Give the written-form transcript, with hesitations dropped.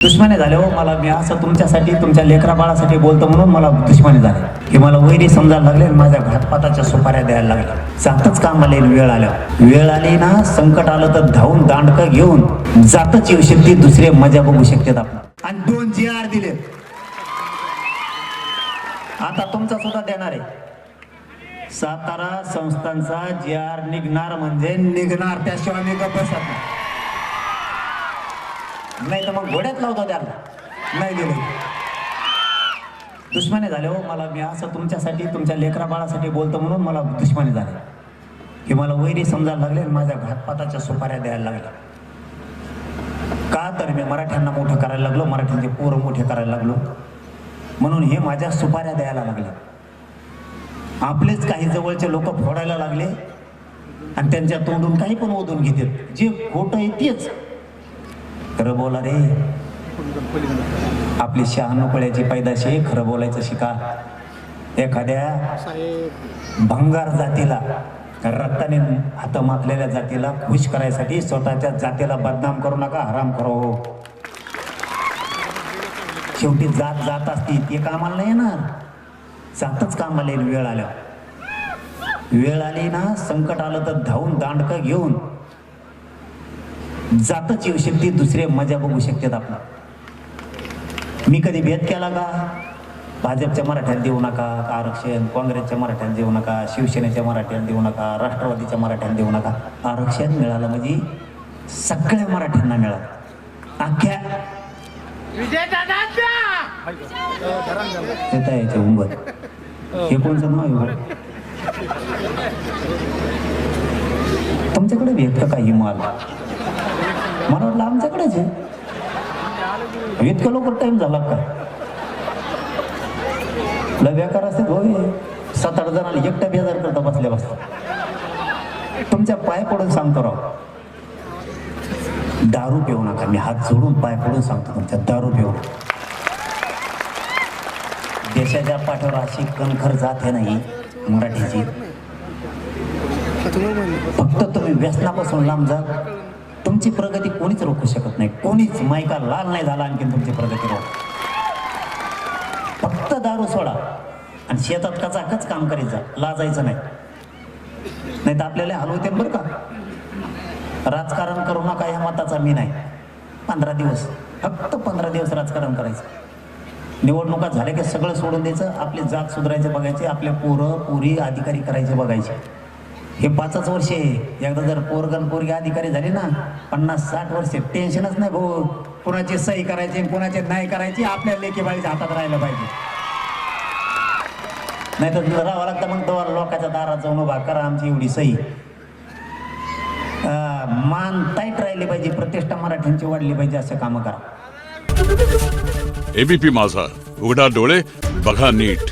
दुश्मनी झाले हो मला. मी असं तुमच्यासाठी तुमच्या लेकरा बाळासाठी बोलतो म्हणून मला दुश्मनी झाली. हे मला वैरी समजायला लागले आणि माझ्या घातपाताच्या सुपाऱ्या द्यायला लागल्या. जातच काम आले वेळ आल्या. वेळ आली ना, संकट आलं तर धावून दांडकं घेऊन जातच येऊ शकते. दुसरे मजा बघू शकतात आपण. आणि 2 GR दिले. आता तुमचा सुद्धा देणार आहे. सातारा संस्थांचा GR निघणार म्हणजे निघणार, त्याशिवाय मी गप्प बसत नाही. नाही तर मग घोड्यात लावतो त्याला. नाही दिले. दुश्मनी झाले हो मला. मी असं तुमच्यासाठी तुमच्या लेकरा बाळासाठी बोलतो म्हणून मला दुश्मनी झाली. हे मला वैरी समजायला लागले आणि माझ्या घातपाताच्या सुपाऱ्या द्यायला लागल्या. का तर मी मराठ्यांना मोठं करायला लागलो, मराठ्यांचे पोरं मोठे करायला लागलो म्हणून हे माझ्या सुपाऱ्या द्यायला लागले. आपलेच काही जवळचे लोक फोडायला लागले आणि त्यांच्या तोंडून काही पण ओढून घेतात. जे खोटं आहे तेच खरं बोला रे. आपली शहाणुपळ्याची पैदाशी खरं बोलायचं शिका. एखाद्या भंगार जातीला, रक्ताने हात माखलेल्या जातीला खुश करायसाठी स्वतःच्या जातीला बदनाम करू नका. हराम करो. शेवटी जात जात असती ते कामाला नाही येणार. जातच कामाला येईल. वेळ आल्या. वेळ आली ना, संकट आलं तर धावून दांडकं घेऊन जातच येऊ शकते. दुसरे मजा बघू शकतात आपण. मी कधी भेद केला का? भाजपच्या मराठ्यात देऊ नका आरक्षण, काँग्रेसच्या मराठ्यात देऊ नका, शिवसेनेच्या मराठ्यात देऊ नका, राष्ट्रवादीच्या मराठ्यात देऊ नका. आरक्षण मिळालं म्हणजे सगळ्या मराठ्यांना मिळालं. अख्ख्या याचे उंबर हे कोणचं नाव आहे? तुमच्याकडे भेटतं का हिमाल? मला वाटलं आमच्याकडेच आहे. इतकं लवकर टाइम झाला का? बेकार असते होय. 7-8 जणांना एकटा बेजार करता बसल्या बसता. तुमच्या पाय पडून सांगतो राव, दारू पिऊ नका. मी हात जोडून पाय पडून सांगतो तुमच्या, दारू पिऊ नका. देशाच्या पाठीवर अशी कणखर जात आहे नाही मराठीची. फक्त तुम्ही व्यसनापासून लांब जा. तुमची प्रगती कोणीच रोखू शकत नाही. कोणीच. मायका लाल नाही झाला आणखीन तुमची प्रगती रोख. फक्त दारू सोडा आणि शेतात कचाकच काम करीत जा. लाजायचं नाही. नाही तर आपल्याला हलवते बरं का. राजकारण करू नका या मताचा मी नाही. 15 दिवस, फक्त 15 दिवस राजकारण करायचं. निवडणुका झाल्या की सगळं सोडून द्यायचं. आपली जात सुधारायचं बघायचे. आपले पोरं पुरी अधिकारी करायचे बघायचे. हे 5च वर्ष आहे. एकदा जर पोरगण पोरगी अधिकारी झाली ना, 50-60 वर्ष टेन्शनच नाही भाऊ. कुणाची सही करायची, कुणाची नाही करायची, आपल्या लेकी बाळीच्या हातात राहिलं पाहिजे. नाही तर तुला राहावं लागतं मग तो लोकांच्या दारात जाऊन उभा करा आमची एवढी सही. मान टाईट राहिली पाहिजे. प्रतिष्ठा मराठ्यांची वाढली पाहिजे. असं कामं करा. एबीपी माझा, उघडा डोळे बघा नीट.